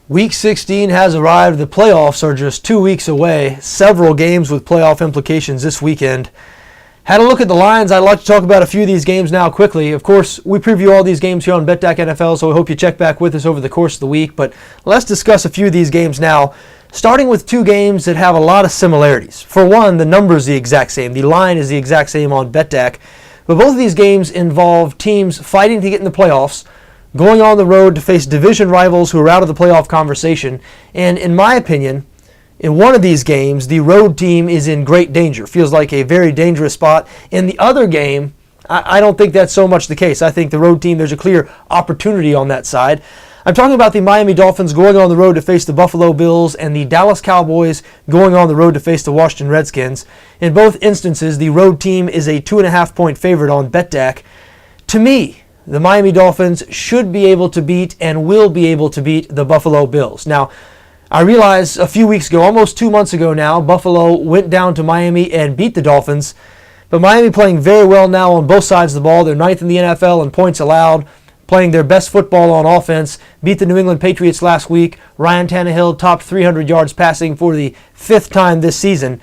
Week 16 has arrived. The playoffs are just 2 weeks away. Several games with playoff implications this weekend. Had a look at the lines. I'd like to talk about a few of these games now quickly. Of course, we preview all these games here on BETDAQ NFL, so I hope you check back with us over the course of the week. But let's discuss a few of these games now, starting with two games that have a lot of similarities. For one, the number is the exact same. The line is the exact same on BETDAQ. But both of these games involve teams fighting to get in the playoffs, going on the road to face division rivals who are out of the playoff conversation. And in my opinion, in one of these games, the road team is in great danger. Feels like a very dangerous spot. In the other game, I don't think that's so much the case. I think the road team, there's a clear opportunity on that side. I'm talking about the Miami Dolphins going on the road to face the Buffalo Bills and the Dallas Cowboys going on the road to face the Washington Redskins. In both instances, the road team is a 2.5-point favorite on BETDAQ. To me, the Miami Dolphins should be able to beat and will be able to beat the Buffalo Bills. Now, I realize a few weeks ago, almost 2 months ago now, Buffalo went down to Miami and beat the Dolphins. But Miami playing very well now on both sides of the ball. They're ninth in the NFL in points allowed, playing their best football on offense. Beat the New England Patriots last week. Ryan Tannehill topped 300 yards passing for the fifth time this season.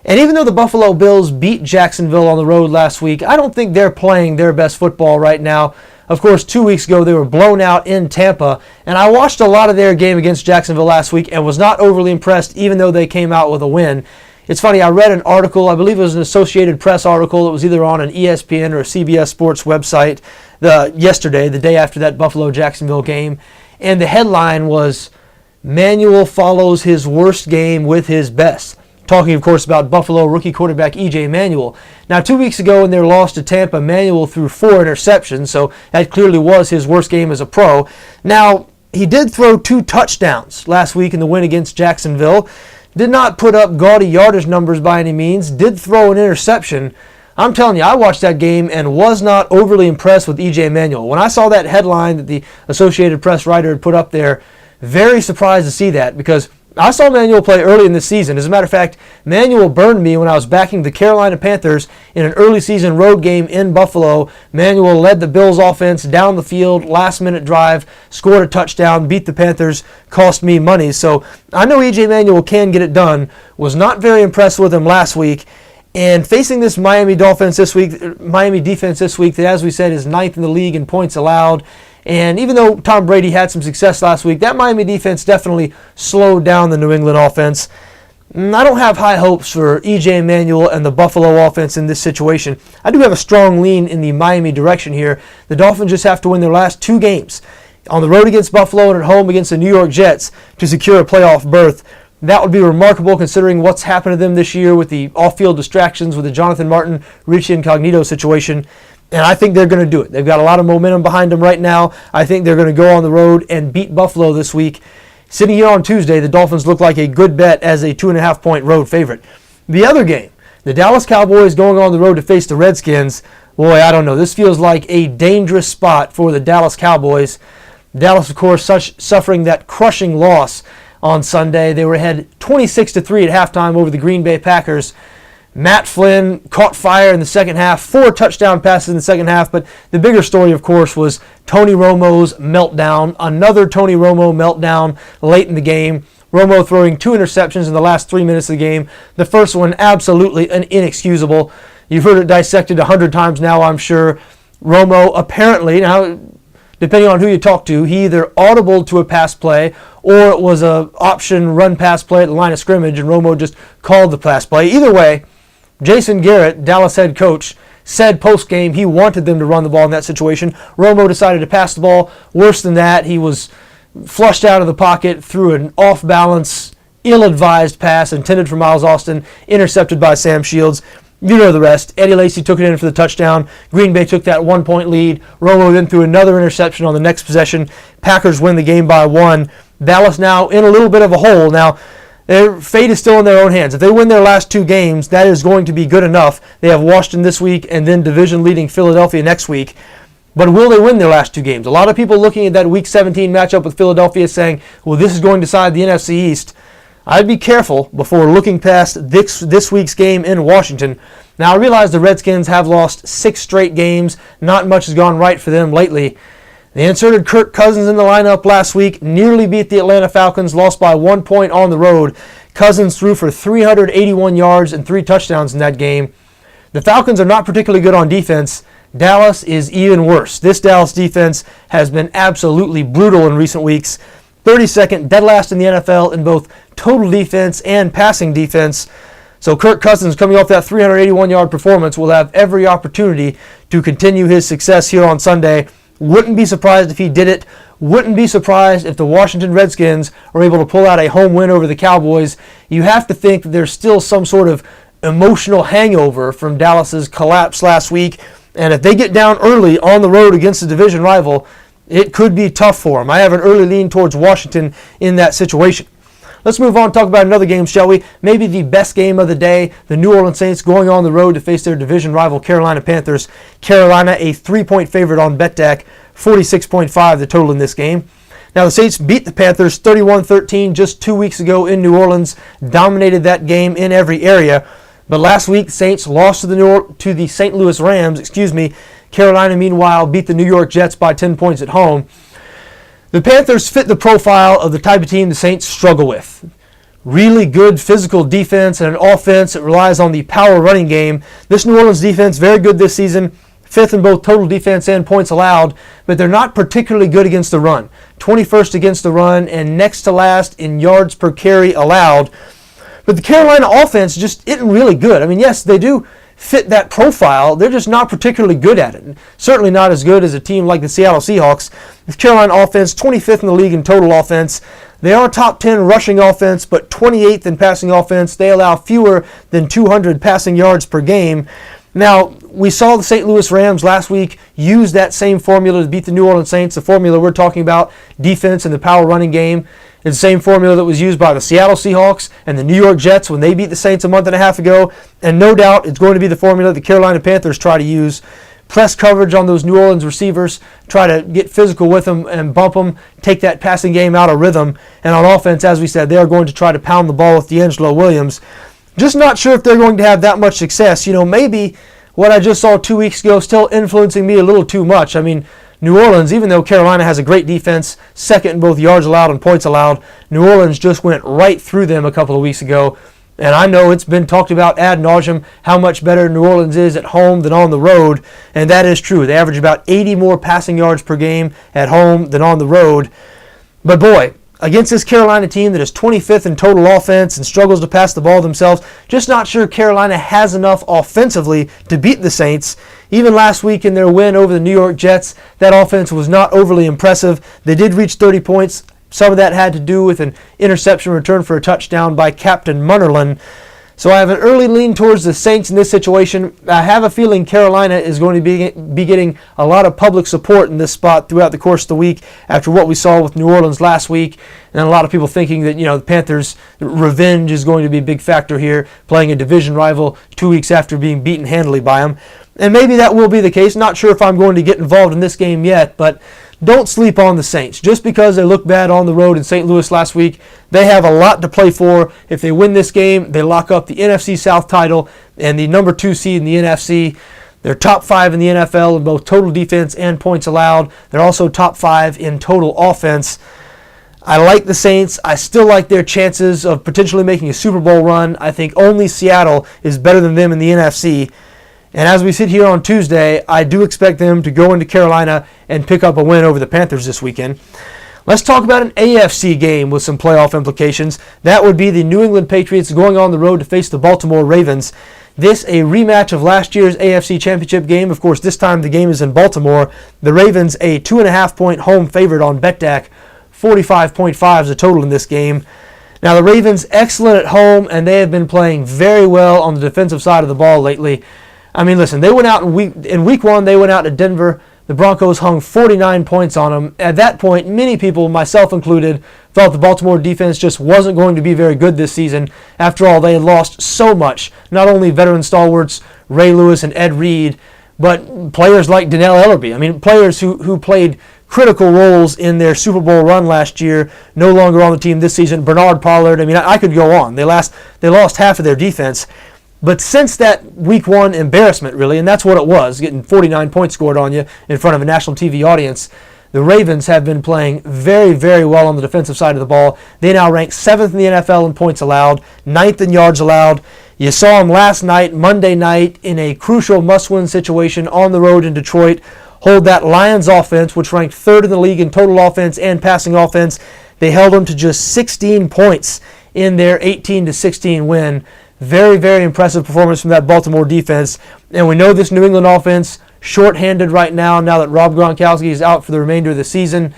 And even though the Buffalo Bills beat Jacksonville on the road last week, I don't think they're playing their best football right now. Of course, 2 weeks ago, they were blown out in Tampa, and I watched a lot of their game against Jacksonville last week and was not overly impressed, even though they came out with a win. It's funny, I read an article, I believe it was an Associated Press article. It was either on an ESPN or a CBS Sports website yesterday, the day after that Buffalo-Jacksonville game, and the headline was, "Manuel follows his worst game with his best." Talking, of course, about Buffalo rookie quarterback E.J. Manuel. Now, 2 weeks ago in their loss to Tampa, Manuel threw 4 interceptions, so that clearly was his worst game as a pro. Now, he did throw 2 touchdowns last week in the win against Jacksonville. Did not put up gaudy yardage numbers by any means. Did throw an interception. I'm telling you, I watched that game and was not overly impressed with E.J. Manuel. When I saw that headline that the Associated Press writer had put up there, very surprised to see that because I saw Manuel play early in the season. As a matter of fact, Manuel burned me when I was backing the Carolina Panthers in an early season road game in Buffalo. Manuel led the Bills offense down the field, last-minute drive, scored a touchdown, beat the Panthers, cost me money. So I know E.J. Manuel can get it done. Was not very impressed with him last week. And facing this Miami defense this week, that, as we said, is ninth in the league in points allowed. And even though Tom Brady had some success last week, that Miami defense definitely slowed down the New England offense. I don't have high hopes for E.J. Manuel and the Buffalo offense in this situation. I do have a strong lean in the Miami direction here. The Dolphins just have to win their last 2 games, on the road against Buffalo and at home against the New York Jets, to secure a playoff berth. That would be remarkable considering what's happened to them this year with the off-field distractions with the Jonathan Martin, Rich Incognito situation. And I think they're going to do it. They've got a lot of momentum behind them right now. I think they're going to go on the road and beat Buffalo this week. Sitting here on Tuesday, the Dolphins look like a good bet as a 2.5-point road favorite. The other game, the Dallas Cowboys going on the road to face the Redskins. Boy, I don't know. This feels like a dangerous spot for the Dallas Cowboys. Dallas, of course, suffering that crushing loss on Sunday. They were ahead 26-3 at halftime over the Green Bay Packers. Matt Flynn caught fire in the second half, 4 touchdown passes in the second half, but the bigger story, of course, was Tony Romo's meltdown. Another Tony Romo meltdown late in the game. Romo throwing 2 interceptions in the last 3 minutes of the game. The first one absolutely inexcusable. You've heard it dissected 100 times now, I'm sure. Romo apparently, now depending on who you talk to, he either audibled to a pass play or it was an option run pass play at the line of scrimmage and Romo just called the pass play. Either way, Jason Garrett, Dallas head coach, said post-game he wanted them to run the ball in that situation. Romo decided to pass the ball. Worse than that, he was flushed out of the pocket, threw an off-balance, ill-advised pass intended for Miles Austin, intercepted by Sam Shields. You know the rest. Eddie Lacy took it in for the touchdown. Green Bay took that 1-point lead. Romo then threw another interception on the next possession. Packers win the game by 1. Dallas now in a little bit of a hole. Now, their fate is still in their own hands. If they win their last 2 games, that is going to be good enough. They have Washington this week and then division-leading Philadelphia next week. But will they win their last 2 games? A lot of people looking at that Week 17 matchup with Philadelphia saying, well, this is going to decide the NFC East. I'd be careful before looking past this week's game in Washington. Now, I realize the Redskins have lost 6 straight games. Not much has gone right for them lately. They inserted Kirk Cousins in the lineup last week, nearly beat the Atlanta Falcons, lost by 1 point on the road. Cousins threw for 381 yards and 3 touchdowns in that game. The Falcons are not particularly good on defense. Dallas is even worse. This Dallas defense has been absolutely brutal in recent weeks. 32nd, dead last in the NFL in both total defense and passing defense. So Kirk Cousins, coming off that 381-yard performance, will have every opportunity to continue his success here on Sunday. Wouldn't be surprised if he did it. Wouldn't be surprised if the Washington Redskins are able to pull out a home win over the Cowboys. You have to think that there's still some sort of emotional hangover from Dallas's collapse last week. And if they get down early on the road against a division rival, it could be tough for them. I have an early lean towards Washington in that situation. Let's move on and talk about another game, shall we? Maybe the best game of the day. The New Orleans Saints going on the road to face their division rival Carolina Panthers. Carolina a 3-point favorite on BETDAQ, 46.5 the total in this game. Now the Saints beat the Panthers 31-13 just 2 weeks ago in New Orleans, dominated that game in every area. But last week, Saints lost to the St. Louis Rams. Carolina, meanwhile, beat the New York Jets by 10 points at home. The Panthers fit the profile of the type of team the Saints struggle with. Really good physical defense and an offense that relies on the power running game. This New Orleans defense, very good this season. 5th in both total defense and points allowed, but they're not particularly good against the run. 21st against the run and next to last in yards per carry allowed. But the Carolina offense just isn't really good. I mean, yes, they do fit that profile. They're just not particularly good at it. Certainly not as good as a team like the Seattle Seahawks. The Carolina offense, 25th in the league in total offense. They are top 10 rushing offense, but 28th in passing offense. They allow fewer than 200 passing yards per game. Now, we saw the St. Louis Rams last week use that same formula to beat the New Orleans Saints, the formula we're talking about, defense and the power running game. It's the same formula that was used by the Seattle Seahawks and the New York Jets when they beat the Saints a month and a half ago. And no doubt it's going to be the formula the Carolina Panthers try to use. Press coverage on those New Orleans receivers, try to get physical with them and bump them, take that passing game out of rhythm. And on offense, as we said, they are going to try to pound the ball with D'Angelo Williams. Just not sure if they're going to have that much success. Maybe what I just saw 2 weeks ago still influencing me a little too much. I mean, New Orleans, even though Carolina has a great defense, 2nd in both yards allowed and points allowed, New Orleans just went right through them a couple of weeks ago. And I know it's been talked about ad nauseum how much better New Orleans is at home than on the road. And that is true. They average about 80 more passing yards per game at home than on the road. But boy, against this Carolina team that is 25th in total offense and struggles to pass the ball themselves, just not sure Carolina has enough offensively to beat the Saints. Even last week in their win over the New York Jets, that offense was not overly impressive. They did reach 30 points. Some of that had to do with an interception return for a touchdown by Captain Munnerlyn. So I have an early lean towards the Saints in this situation. I have a feeling Carolina is going to be getting a lot of public support in this spot throughout the course of the week after what we saw with New Orleans last week. And a lot of people thinking that, the Panthers' revenge is going to be a big factor here, playing a division rival 2 weeks after being beaten handily by them. And maybe that will be the case. Not sure if I'm going to get involved in this game yet, but don't sleep on the Saints. Just because they look bad on the road in St. Louis last week, they have a lot to play for. If they win this game, they lock up the NFC South title and the number 2 seed in the NFC. They're top 5 in the NFL in both total defense and points allowed. They're also top 5 in total offense. I like the Saints. I still like their chances of potentially making a Super Bowl run. I think only Seattle is better than them in the NFC. And as we sit here on Tuesday, I do expect them to go into Carolina and pick up a win over the Panthers this weekend. Let's talk about an AFC game with some playoff implications. That would be the New England Patriots going on the road to face the Baltimore Ravens. This a rematch of last year's AFC Championship game. Of course, this time the game is in Baltimore. The Ravens a 2.5-point home favorite on BETDAQ. 45.5 is the total in this game. Now the Ravens excellent at home, and they have been playing very well on the defensive side of the ball lately. I mean, listen, they went out in week 1, they went out to Denver. The Broncos hung 49 points on them. At that point, many people, myself included, thought the Baltimore defense just wasn't going to be very good this season. After all, they had lost so much. Not only veteran stalwarts Ray Lewis and Ed Reed, but players like Donnell Ellerbe. I mean, players who played critical roles in their Super Bowl run last year, no longer on the team this season. Bernard Pollard, I mean, I could go on. They lost half of their defense. But since that week 1 embarrassment, really, and that's what it was, getting 49 points scored on you in front of a national TV audience, the Ravens have been playing very, very well on the defensive side of the ball. They now rank 7th in the NFL in points allowed, 9th in yards allowed. You saw them last night, Monday night, in a crucial must-win situation on the road in Detroit, hold that Lions offense, which ranked 3rd in the league in total offense and passing offense. They held them to just 16 points in their 18-16 win. Very, very impressive performance from that Baltimore defense. And we know this New England offense, shorthanded right now that Rob Gronkowski is out for the remainder of the season.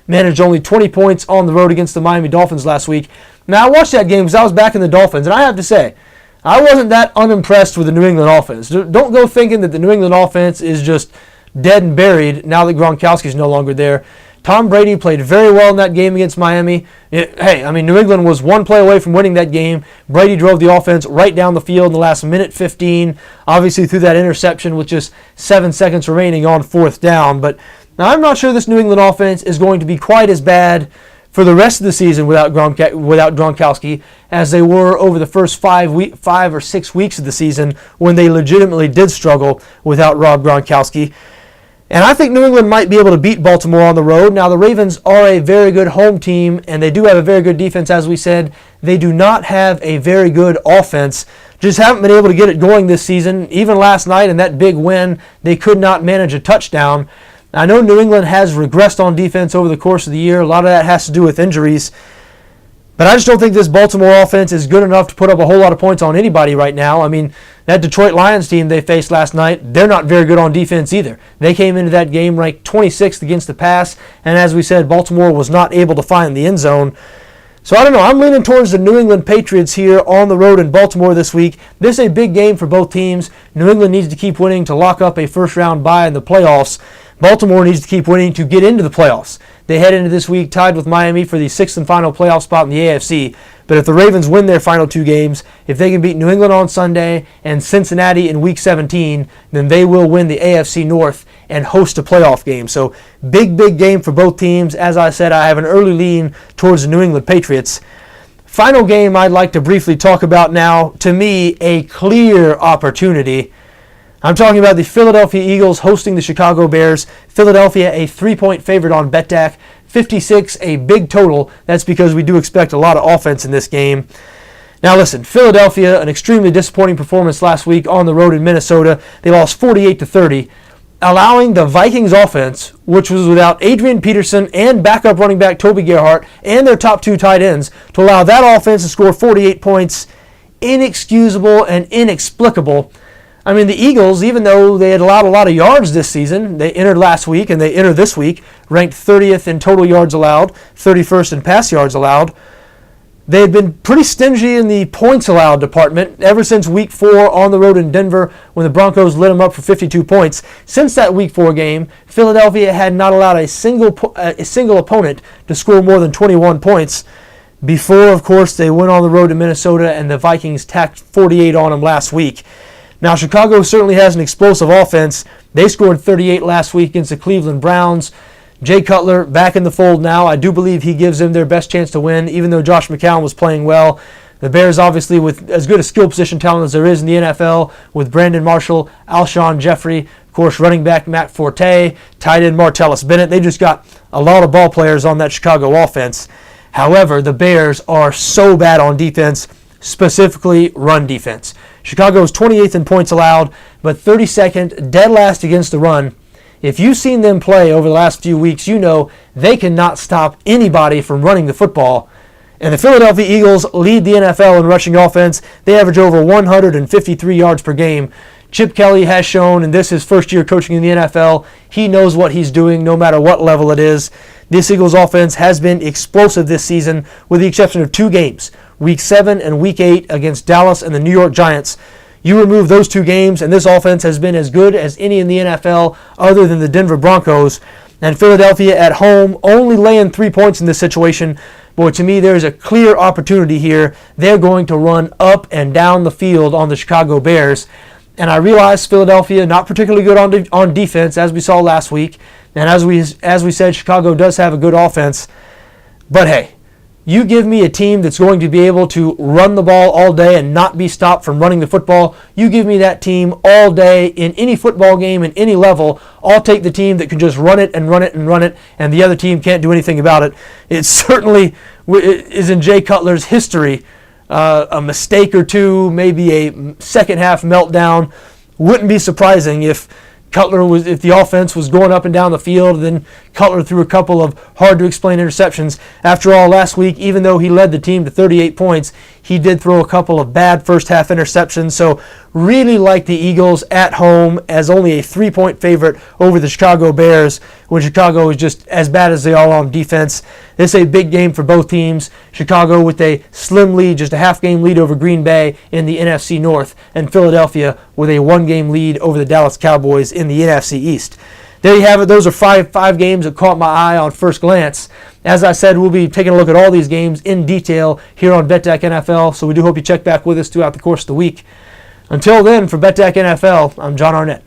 Managed only 20 points on the road against the Miami Dolphins last week. Now, I watched that game because I was back in the Dolphins, and I have to say, I wasn't that unimpressed with the New England offense. Don't go thinking that the New England offense is just dead and buried now that Gronkowski is no longer there. Tom Brady played very well in that game against Miami. New England was one play away from winning that game. Brady drove the offense right down the field in the last minute 15, obviously through that interception with just 7 seconds remaining on 4th down. But now I'm not sure this New England offense is going to be quite as bad for the rest of the season without Gronkowski as they were over the first 5 or 6 weeks of the season when they legitimately did struggle without Rob Gronkowski. And I think New England might be able to beat Baltimore on the road. Now, the Ravens are a very good home team, and they do have a very good defense, as we said. They do not have a very good offense. Just haven't been able to get it going this season. Even last night in that big win, they could not manage a touchdown. I know New England has regressed on defense over the course of the year. A lot of that has to do with injuries. But I just don't think this Baltimore offense is good enough to put up a whole lot of points on anybody right now. I mean, that Detroit Lions team they faced last night, they're not very good on defense either. They came into that game ranked 26th against the pass, and as we said, Baltimore was not able to find the end zone. So I don't know. I'm leaning towards the New England Patriots here on the road in Baltimore this week. This is a big game for both teams. New England needs to keep winning to lock up a first-round bye in the playoffs. Baltimore needs to keep winning to get into the playoffs. They head into this week tied with Miami for the 6th and final playoff spot in the AFC. But if the Ravens win their final 2 games, if they can beat New England on Sunday and Cincinnati in Week 17, then they will win the AFC North and host a playoff game. So big, big game for both teams. As I said, I have an early lean towards the New England Patriots. Final game I'd like to briefly talk about now, to me, a clear opportunity. I'm talking about the Philadelphia Eagles hosting the Chicago Bears. Philadelphia, a 3-point favorite on BETDAQ. 56, a big total. That's because we do expect a lot of offense in this game. Now listen, Philadelphia, an extremely disappointing performance last week on the road in Minnesota. They lost 48-30, allowing the Vikings offense, which was without Adrian Peterson and backup running back Toby Gerhart and their top 2 tight ends, to allow that offense to score 48 points. Inexcusable and inexplicable. I mean, the Eagles, even though they had allowed a lot of yards this season, they entered last week and they enter this week, ranked 30th in total yards allowed, 31st in pass yards allowed. They had been pretty stingy in the points allowed department ever since Week 4 on the road in Denver when the Broncos lit them up for 52 points. Since that Week 4 game, Philadelphia had not allowed a single opponent to score more than 21 points. Before, of course, they went on the road to Minnesota and the Vikings tacked 48 on them last week. Now, Chicago certainly has an explosive offense. They scored 38 last week against the Cleveland Browns. Jay Cutler back in the fold now. I do believe he gives them their best chance to win, even though Josh McCown was playing well. The Bears, obviously, with as good a skill position talent as there is in the NFL, with Brandon Marshall, Alshon Jeffrey, of course, running back Matt Forte, tight end Martellus Bennett. They just got a lot of ball players on that Chicago offense. However, the Bears are so bad on defense, specifically run defense. Chicago is 28th in points allowed, but 32nd, dead last against the run. If you've seen them play over the last few weeks, you know they cannot stop anybody from running the football. And the Philadelphia Eagles lead the NFL in rushing offense. They average over 153 yards per game. Chip Kelly has shown, and this is his first year coaching in the NFL, he knows what he's doing no matter what level it is. This Eagles offense has been explosive this season with the exception of 2 games. Week 7 and Week 8 against Dallas and the New York Giants. You remove those 2 games, and this offense has been as good as any in the NFL other than the Denver Broncos. And Philadelphia at home only laying 3 points in this situation. Boy, to me, there's a clear opportunity here. They're going to run up and down the field on the Chicago Bears. And I realize Philadelphia not particularly good on defense, as we saw last week. And as we said, Chicago does have a good offense. But hey, You give me a team that's going to be able to run the ball all day and not be stopped from running the football. You give me that team all day in any football game in any level. I'll take the team that can just run it and run it and run it, and the other team can't do anything about it. It certainly is in Jay Cutler's history. A mistake or two, maybe a second half meltdown. Wouldn't be surprising if the offense was going up and down the field, then Cutler threw a couple of hard-to-explain interceptions. After all, last week, even though he led the team to 38 points, he did throw a couple of bad first-half interceptions. So really like the Eagles at home as only a 3-point favorite over the Chicago Bears when Chicago is just as bad as they are on defense. This is a big game for both teams. Chicago with a slim lead, just a half-game lead over Green Bay in the NFC North, and Philadelphia with a one-game lead over the Dallas Cowboys in the NFC East. There you have it. Those are five games that caught my eye on first glance. As I said, we'll be taking a look at all these games in detail here on BETDAQ NFL, so we do hope you check back with us throughout the course of the week. Until then, for BETDAQ NFL, I'm John Arnette.